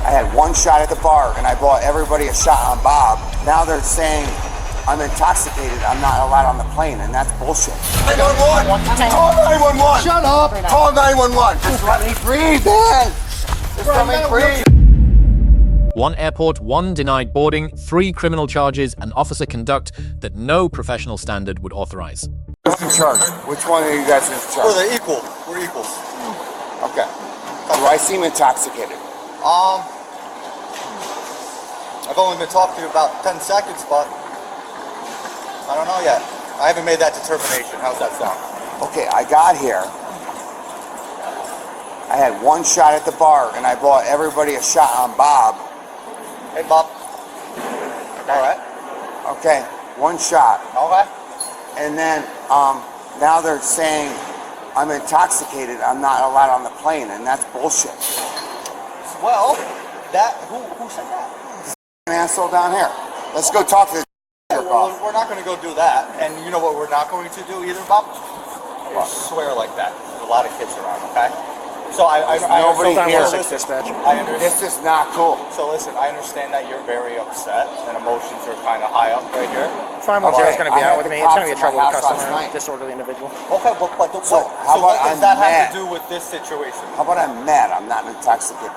I had one shot at the bar, and I bought everybody a shot on Bob. Now they're saying I'm intoxicated. I'm not allowed on the plane, and that's bullshit. 911! Call 911! Shut up! Call 911! Just let me breathe, man! Just let me breathe! 1 airport, 1 denied boarding, 3 criminal charges, and officer conduct that no professional standard would authorize. Who's in charge? Which one of you guys is in charge? We're equal. We're equals. Okay. Do I seem intoxicated? I've only been talking to you about 10 seconds, but I don't know yet. I haven't made that determination. How's that sound? Okay, I got here. I had one shot at the bar, and I bought everybody a shot on Bob. Hey, Bob. All right. Okay, one shot. Okay. And then now they're saying I'm intoxicated. I'm not allowed on the plane, and that's bullshit. Well, who said that? An asshole down here. Let's go talk to the We're not going to go do that. And you know what we're not going to do either, Bob? Swear like that. There's a lot of kids around, okay? So nobody here. This is not cool. So listen, I understand that you're very upset and emotions are kind of high up right here. 510 is going to be out with me. It's going to be a trouble with customer, disorderly individual. Okay, but what does that have to do with this situation? How about I'm mad? I'm not intoxicated.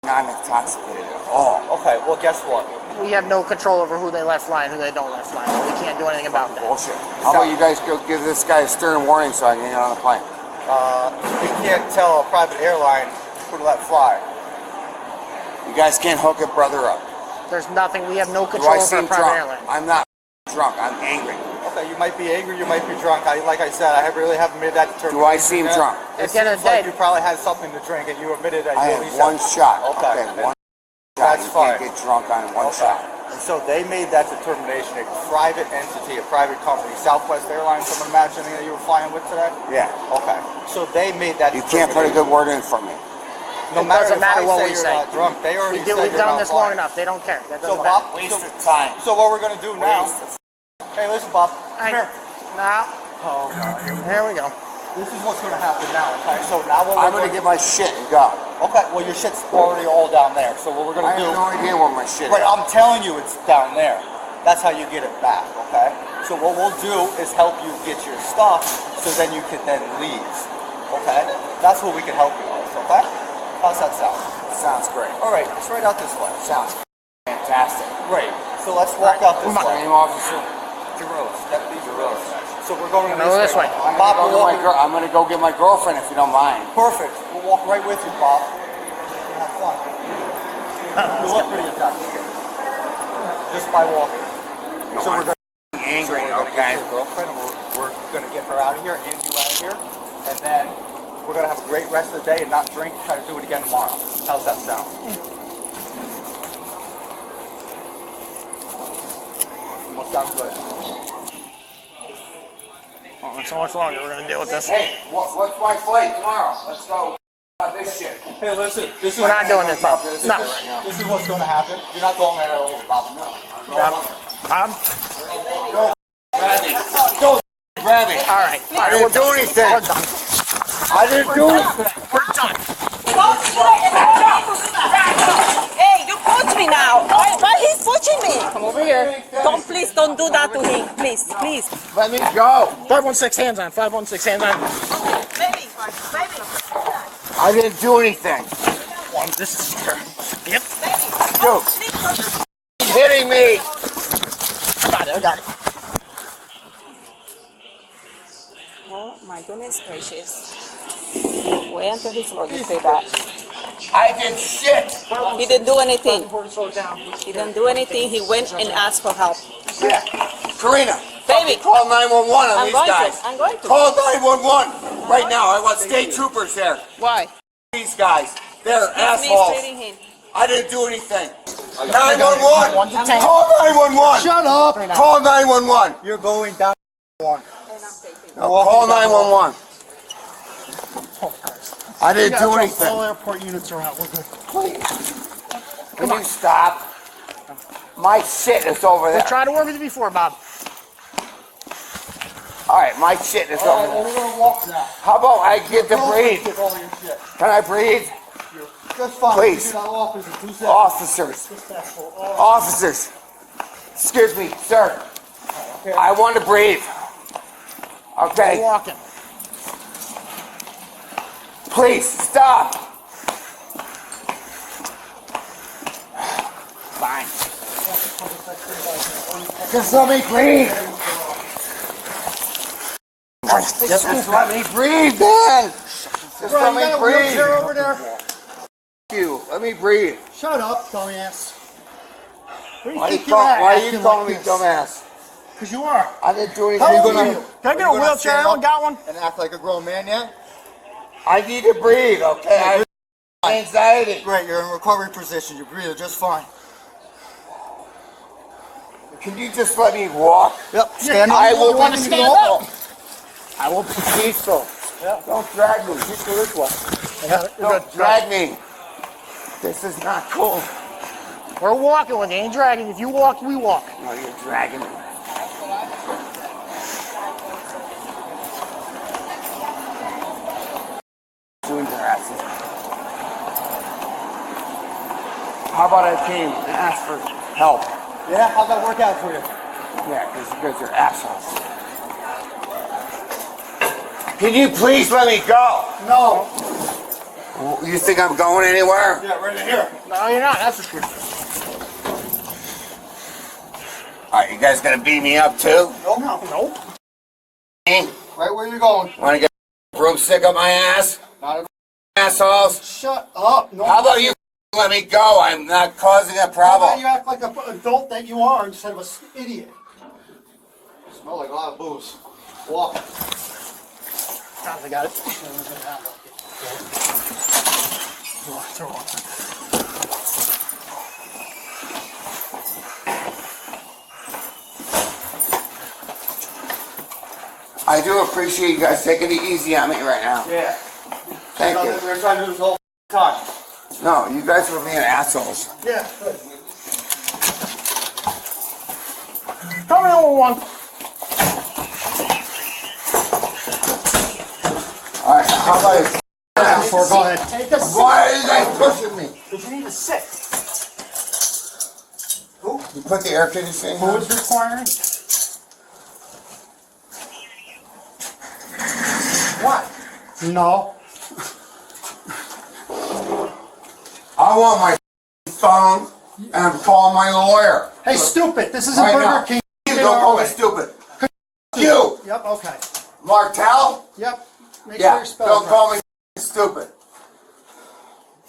I'm not intoxicated at all. Okay, well guess what? We have no control over who they let fly and who they don't let fly. We can't do anything about that. Bullshit. How about you guys go give this guy a stern warning so I can get on the plane? You can't tell a private airline who to let fly. You guys can't hook a brother up. There's nothing. We have no control over a private airline. I'm not drunk. I'm angry. Okay, you might be angry, you might be drunk. Like I said, I really haven't made that determination. Do I seem drunk? It seems like you probably had something to drink and you admitted that you at least had one shot. Okay, one shot. That's fine. You can't get drunk on one shot. And so they made that determination, a private entity, a private company, Southwest Airlines, I'm imagining that you were flying with today? Yeah. Okay. So they made that You can't put a good word in for me. No matter what we say. Not drunk, they already said we've done this long enough. They don't care. So Bob, waste of time. So what we're gonna do now? Hey, listen, Bob. Come here. Now. Oh God. Here we go. This is what's gonna happen now. Okay. So now what I'm gonna get my shit and go. Okay. Well, your shit's already all down there. So what we're gonna do? I have no idea where my shit is. Right. I'm telling you, it's down there. That's how you get it back. Okay. So what we'll do is help you get your stuff, so then you can then leave. Okay. That's what we can help you with. Okay. How's that sound? Sounds great. All right. It's right out this way. Sounds fantastic. Great. So let's walk out this way. Name officer. Deputy Jarrillos. So we're going this way. Bob, I'm going to go get my girlfriend if you don't mind. Perfect. We'll walk right with you, Bob. Have fun. You look pretty intoxicated. Just by walking. So we're going to be angry, okay? Get your girlfriend, and we're going to get her out of here, and you out of here, and then we're going to have a great rest of the day and not drink. Try to do it again tomorrow. How's that sound? Sounds good. Oh, so much longer. We're gonna deal with this. Hey, what's my flight tomorrow? Let's go. This shit. Hey, listen. We're not doing this, Bob. No. This is what's going to happen. You're not going there over, Bob. No. Bob? Don't grab me. Don't grab me. All right. I didn't do anything. We're done. I didn't do anything. We're done. Hey, you punch me now. Why he's punching me? Come over here. Please don't do that to him. Please. Let me go. 516 hands on. 516 hands on. Baby. I didn't do anything. This is her. Yep. Dude. Hitting me. I got it. Oh my goodness gracious. Wait until he's slow. You say that. I did shit. He didn't do anything. He didn't do anything. He went and asked for help. Yeah. Karina. Baby. Call 911 on these guys. I'm going to. Call 911 right now. I want state troopers there. Why? These guys. They're He's assholes. mistreating him. I didn't do anything. 911. Call 911. Shut up. Call 911. You're going down one. Call 911. I didn't do anything. All airport units are out. We're good. Please. Can you stop? My shit is over there. We tried to work with you before, Bob. All right, my shit is over there. We're going to walk now. How about I get to breathe? Take all your shit. Can I breathe? That's fine. Please. You got officers. Who's that? Officers. Officers. Excuse me, sir. I want to breathe. We're Okay. walking. Please, stop. Fine. Just let me breathe. Just let me breathe, man. Just let me breathe. over there. You. Let me breathe. Shut up, dumbass. Why are you calling me dumbass? Because you are. I didn't do anything. How old are you? Can I get a wheelchair? I don't got one. And act like a grown man, yeah? I need to breathe, okay? I have anxiety. Great, you're in recovery position. You breathe just fine. Can you just let me walk? Yep, stand up. I will want to be stand normal. up? I will be peaceful. Don't drag me. Just go this way. Don't drag me. This is not cool. We're walking with you. Ain't dragging. If you walk, we walk. No, you're dragging me. Doing your asses. How about I came and asked for help? Yeah, how'd that work out for you? Yeah, because you guys are assholes. Can you please let me go? No. You think I'm going anywhere? Yeah, right in here. No, you're not. That's the truth. Alright, you guys gonna beat me up too? Nope. Nope. Me? Right where you're going. Wanna get a broomstick up my ass? Not a... Assholes? Shut up. No. How about you let me go? I'm not causing a How about problem. you act like an adult that you are instead of an idiot? You smell like a lot of booze. Walk. I got it. I do appreciate you guys taking it easy on me right now. Yeah. Thank We you. were trying to do this whole time. No, you guys were being assholes. Yeah, good. Come here, little one. Alright, how about you? Go ahead. Take a seat. Why are you guys pushing me? Because you need to sit. Who? You put the air conditioning Who on? is requiring? What? No. I want my phone and I'm calling my lawyer. Hey, stupid. This isn't Right Burger now. King. You Get don't our call me way. stupid. You! Yep, okay. Martel? Yep. Make sure Yeah, you spell don't it call right. me stupid.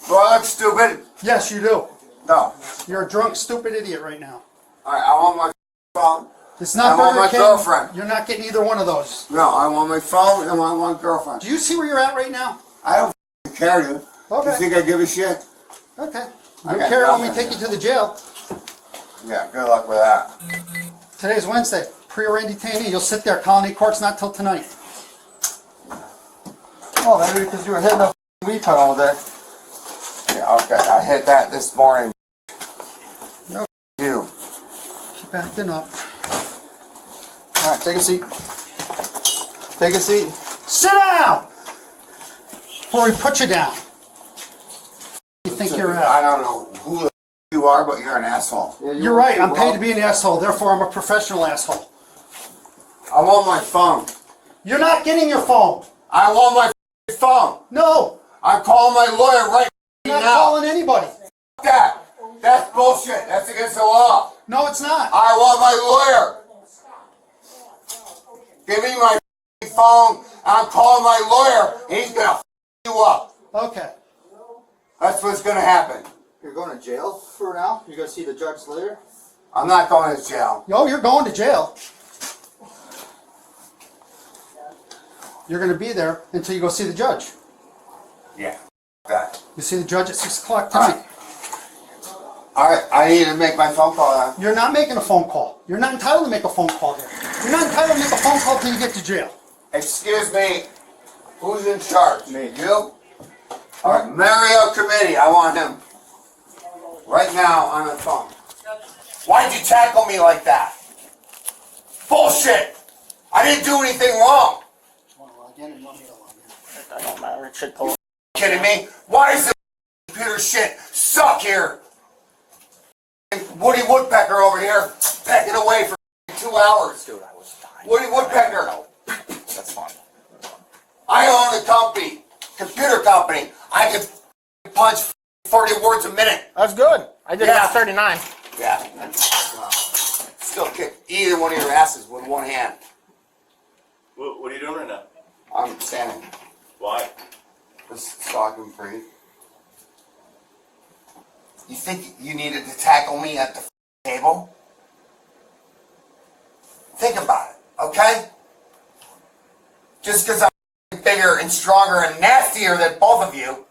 Do I look stupid? Yes, you do. No. You're a drunk, stupid idiot right now. Alright, I want my phone. It's not I want Burger my King. girlfriend. You're not getting either one of those. No, I want my phone and I want girlfriend. Do you see where you're at right now? I don't care, dude. Okay. You think I give a shit? Okay. I You got care when we nothing. take you to the jail. Yeah, good luck with that. Today's Wednesday. Pre-arraigned detainee. You'll sit there. Colony court's not till tonight. Oh, maybe because you were hitting the weed pen all day. Yeah, okay. I hit that this morning. No. You. Keep acting up. All right, take a seat. Take a seat. Sit down! Before we put you down. You think you're I at? don't know who the you are, but you're an asshole. You're right. I'm paid to be an asshole. Therefore, I'm a professional asshole. I want my phone. You're not getting your phone. I want my phone. No. I'm calling my lawyer right You're not now. calling anybody. That. That's bullshit. That's against the law. No, it's not. I want my lawyer. Give me my phone. I'm calling my lawyer. He's gonna you up. Okay. That's what's gonna happen. You're going to jail for now? You're going to see the judge later? I'm not going to jail. Yo, you're going to jail. You're going to be there until you go see the judge. Yeah. That. You see the judge at 6 o'clock tonight. Alright, I need to make my phone call now. You're not making a phone call. You're not entitled to make a phone call here. You're not entitled to make a phone call till you get to jail. Excuse me. Who's in charge? Me. You? Alright, Mario Committee. I want him. Right now on the phone. Why'd you tackle me like that? Bullshit! I didn't do anything wrong. I don't matter. It should pull. Kidding me? Why is the computer shit suck here. Woody Woodpecker over here pecking away for 2 hours. Dude, I was dying. Woody Woodpecker. That's fine. I own a company, computer company. I can punch 40 words a minute. That's good. I did Yeah. about 39. Yeah. Still kick either one of your asses with one hand. What are you doing right now? I'm standing. Why? Just talking for you. You think you needed to tackle me at the table? Think about it, okay? Just because I'm bigger and stronger and nastier than both of you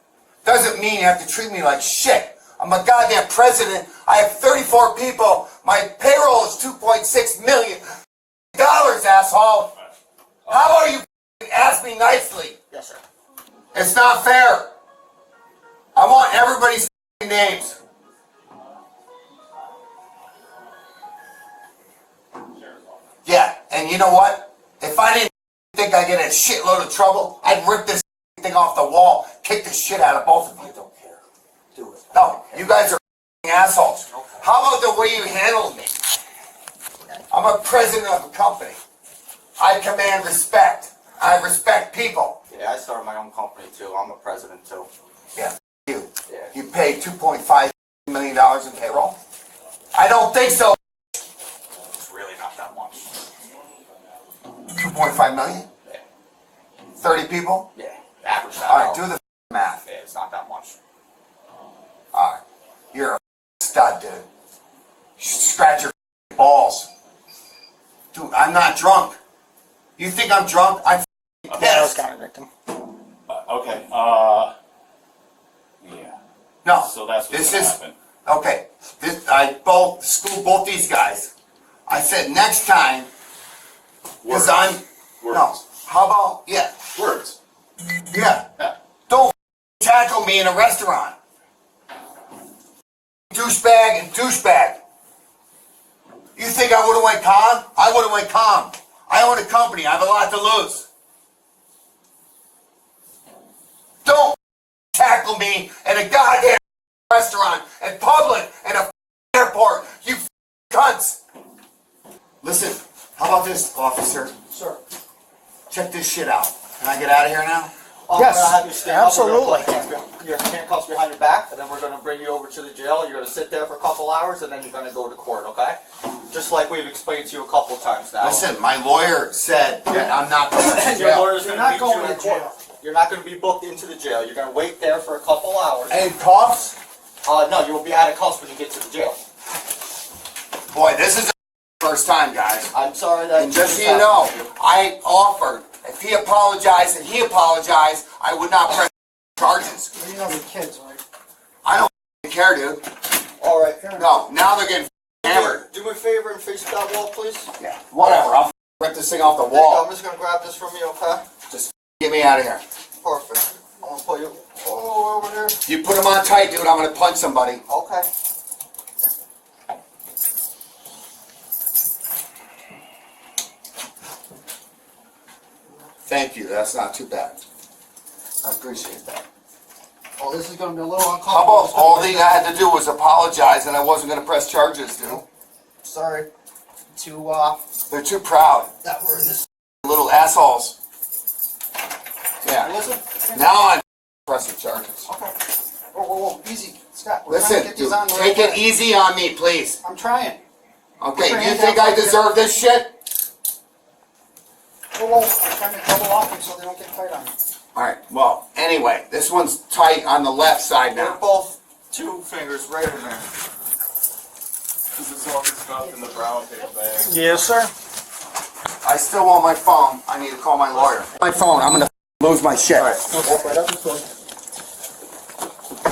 doesn't mean you have to treat me like shit. I'm a goddamn president. I have 34 people. My payroll is $2.6 million, asshole. How about you ask me nicely? Yes, sir. It's not fair. I want everybody's names. Yeah, and you know what? If I didn't think I'd get in a shitload of trouble, I'd rip this thing off the wall, kick the shit out of both of you. I don't care. Do it. No, you guys are assholes. How about the way you handled me? I'm a president of a company. I command respect. I respect people. Yeah, I started my own company too. I'm a president too. Yeah, you. Yeah. You pay $2.5 million in payroll? I don't think so. It's really not that much. 2.5 million? Yeah. 30 people? Yeah. Average that Alright, out. do the math. Yeah, it's not that much. Alright. You're a stud, dude. You should scratch your balls. Dude, I'm not drunk. You think I'm drunk? I'm Yeah, I was pissed. contradicting. Okay. Yeah. No. So that's what's this gonna is happen. okay. I schooled both these guys. I said next time, because I'm Words. no. How about yeah, Words. yeah. Yeah. Don't tackle me in a restaurant. Douchebag and douchebag. You think I would have went calm? I would have went calm. I own a company. I have a lot to lose. Don't tackle me in a goddamn restaurant, in public, in a airport. You cunts. Listen, how about this, officer? Sir. Check this shit out. Can I get out of here now? Yes, I'm gonna have you stand up. We're absolutely. gonna put your handcuffs behind your back, and then we're gonna bring you over to the jail. You're gonna sit there for a couple hours, and then you're gonna go to court, okay? Just like we've explained to you a couple times now. Listen, my lawyer said that I'm not going to Your jail. lawyer's gonna meet you in court. You're not gonna be booked into the jail. You're gonna wait there for a couple hours. Any cuffs? No, you will be out of cuffs when you get to the jail. Boy, this is the first time, guys. I'm sorry that. And just so this you know, happened to you. I offered, if he apologized and he apologized, I would not press charges. You know the kids, right? I don't care, dude. All right, fair enough. No, now they're getting hammered. Do me a favor and face that wall, please. Yeah, whatever. I'll rip this thing off the There you go. wall. I'm just gonna grab this from you, okay? Just get me out of here. Perfect. I'm gonna put you all over there. You put him on tight, dude. I'm going to punch somebody. Okay. Thank you. That's not too bad. I appreciate that. Oh, this is gonna be a little uncomfortable. How about all thing I had to do was apologize and I wasn't going to press charges, dude? Sorry to They're too proud. that we're this. Little assholes. Yeah. Listen. Now I'm pressing charges. Okay. Whoa, easy, Scott. We're trying to Listen, get these dude, on the take right it way. easy on me, please. I'm trying. Okay, Put your you hand think down I like that. deserve this shit? Whoa, I'm trying to double off them so they don't get tight on you. Alright, well, anyway, this one's tight on the left side They're now. both 2 fingers right in there. This is all the stuff in the brown paper bag. Yes, sir. I still want my phone. I need to call my lawyer. My phone, I'm gonna lose my shit. Walk right up this way.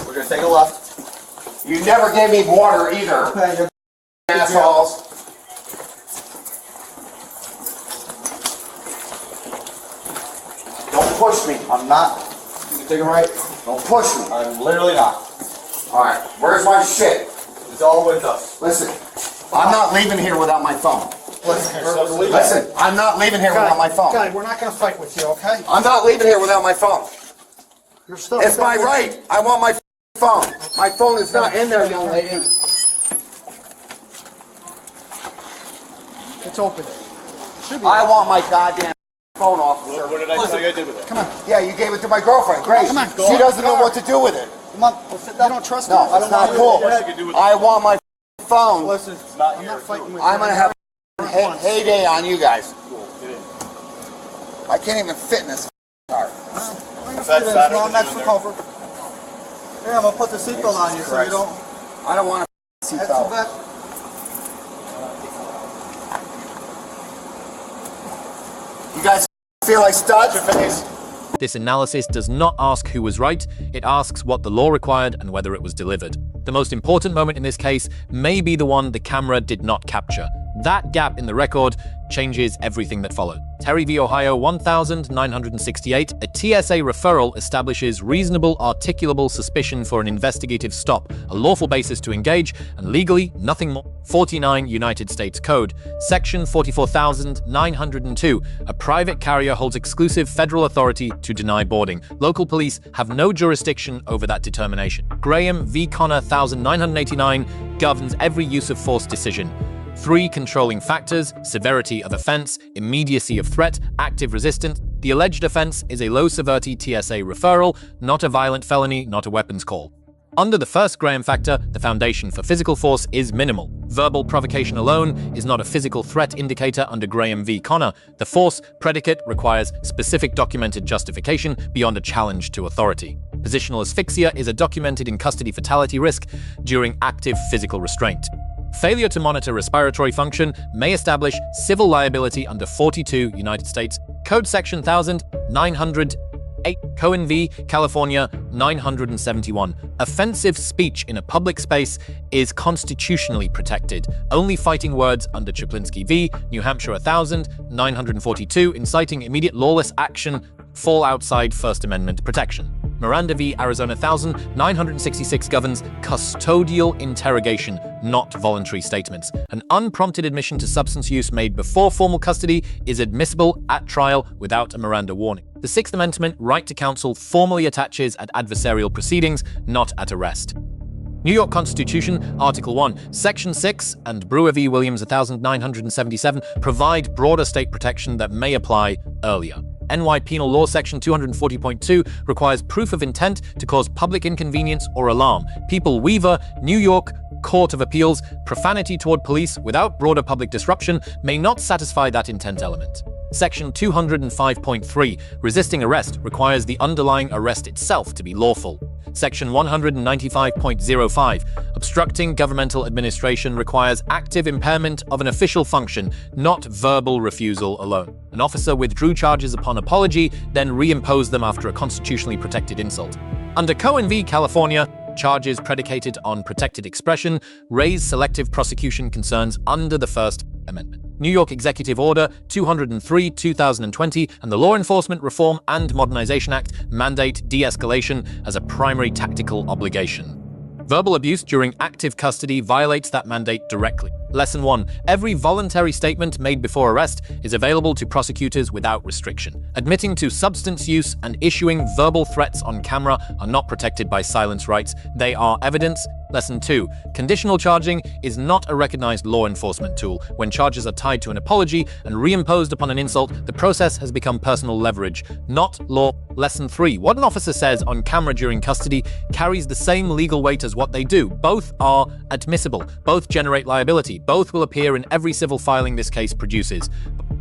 We're gonna take a left. You never gave me water either, Okay, you're assholes. Don't push me. I'm not. You can take it right. Don't push me. I'm literally not. Alright, where's my shit? It's all with us. Listen, I'm not leaving here without my phone. Listen, I'm not leaving here without my phone. Guy, we're not gonna fight with you, okay? I'm not leaving here without my phone. You're still. It's my right. I want my phone. My phone is not in there, young lady. It's open. I want my goddamn phone, officer. What did I tell you I did with it? Come on. Yeah, you gave it to my girlfriend. Great. Come on. She doesn't know what to do with it. Come on. You don't trust No, me? it's not cool. What you can do with it? I want my phone. Listen, It's not I'm your not fighting with I'm you. gonna have a heyday on you guys. Cool, get in. I can't even fit in this car. That's better No, than that's doing for there. comfort. Here, I'm gonna put the seatbelt on you so you don't. I don't want a That's too seatbelt. bad. You guys feel like studs? Your face. This analysis does not ask who was right, it asks what the law required and whether it was delivered. The most important moment in this case may be the one the camera did not capture. That gap in the record changes everything that followed. Terry v. Ohio 1968, a TSA referral establishes reasonable articulable suspicion for an investigative stop, a lawful basis to engage, and legally nothing more. 49 United States Code, Section 44,902, a private carrier holds exclusive federal authority to deny boarding. Local police have no jurisdiction over that determination. Graham v. Connor 1989 governs every use of force decision. 3 controlling factors: severity of offense, immediacy of threat, active resistance. The alleged offense is a low-severity TSA referral, not a violent felony, not a weapons call. Under the first Graham factor, the foundation for physical force is minimal. Verbal provocation alone is not a physical threat indicator under Graham v. Connor. The force predicate requires specific documented justification beyond a challenge to authority. Positional asphyxia is a documented in-custody fatality risk during active physical restraint. Failure to monitor respiratory function may establish civil liability under 42 United States Code Section 1908, Cohen v. California 971. Offensive speech in a public space is constitutionally protected. Only fighting words under Chaplinsky v. New Hampshire 1942, inciting immediate lawless action, fall outside First Amendment protection. Miranda v. Arizona 1966 governs custodial interrogation, not voluntary statements. An unprompted admission to substance use made before formal custody is admissible at trial without a Miranda warning. The Sixth Amendment right to counsel formally attaches at adversarial proceedings, not at arrest. New York Constitution, Article 1, Section 6, and Brewer v. Williams 1977 provide broader state protection that may apply earlier. NY Penal Law Section 240.2 requires proof of intent to cause public inconvenience or alarm. People Weaver, New York Court of Appeals, profanity toward police without broader public disruption may not satisfy that intent element. Section 205.3, resisting arrest requires the underlying arrest itself to be lawful. Section 195.05, obstructing governmental administration requires active impairment of an official function, not verbal refusal alone. An officer withdrew charges upon apology, then reimposed them after a constitutionally protected insult. Under Cohen v. California, charges predicated on protected expression raise selective prosecution concerns under the First Amendment. New York Executive Order 203/2020 and the Law Enforcement Reform and Modernization Act mandate de-escalation as a primary tactical obligation. Verbal abuse during active custody violates that mandate directly. Lesson 1. Every voluntary statement made before arrest is available to prosecutors without restriction. Admitting to substance use and issuing verbal threats on camera are not protected by silence rights. They are evidence. Lesson 2. Conditional charging is not a recognized law enforcement tool. When charges are tied to an apology and reimposed upon an insult, the process has become personal leverage, not law. Lesson 3. What an officer says on camera during custody carries the same legal weight as what they do. Both are admissible. Both generate liability. Both will appear in every civil filing this case produces.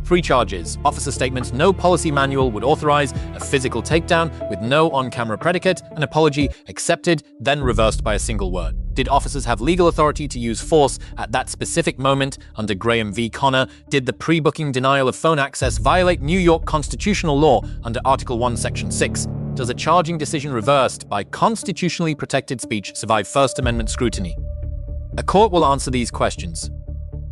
3 charges. Officer statements no policy manual would authorize a physical takedown with no on-camera predicate, an apology accepted, then reversed by a single word. Did officers have legal authority to use force at that specific moment under Graham v. Connor? Did the pre-booking denial of phone access violate New York constitutional law under Article 1, Section 6? Does a charging decision reversed by constitutionally protected speech survive First Amendment scrutiny? A court will answer these questions.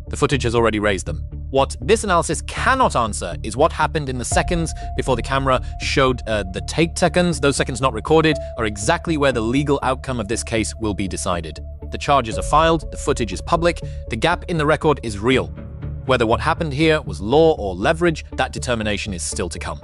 The footage has already raised them. What this analysis cannot answer is what happened in the seconds before the camera showed the take seconds. Those seconds not recorded are exactly where the legal outcome of this case will be decided. The charges are filed, the footage is public, the gap in the record is real. Whether what happened here was law or leverage, that determination is still to come.